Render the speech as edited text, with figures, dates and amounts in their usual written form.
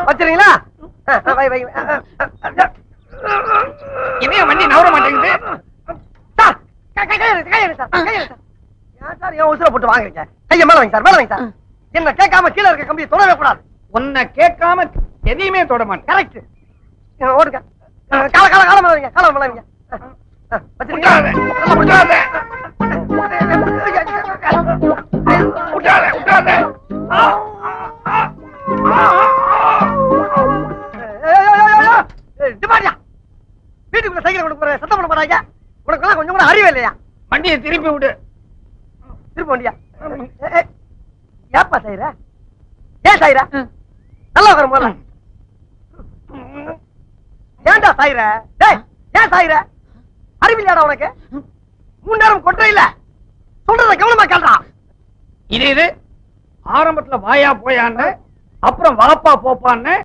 வச்சிருங்களா? இதைய வண்டி நவர மாட்டேங்குது. சார், உசுர போட்டு வாங்குறீங்க. கைய மேல வாங்க சார், மேல வாங்க சார். என்ன கேட்காம கீழே இருக்க கம்பியை தொடவே கூடாது. உன்னை கேட்காம எதையுமே தொட மாட்டேன். கரெக்ட். ஓடுங்க. கால கால கால மேல வைங்க, கால மேல வைங்க. வீட்டுக்குள்ள சைக்கிள் கொண்டு போற சத்தம் பண்ண போறாங்க. உனக்கு கொஞ்சம் கூட அறிவே இல்லையா? வண்டியை திருப்பி விடு. திருப்பி வண்டியா? ஏப்பா செய்யற? ஏன் சாயிர? நல்லா வரும் போல. ஏன்டா சாயிர? டேய், ஏன் சாயிர? அறிவில்லையாடா உனக்கு? 3 நேரம் கொட்டை இல்ல. சொல்றத கவனமா கேளுடா. இது ஆரம்பத்துல வாயா போயான்னு, அப்புறம் வாப்பா போப்பான்னு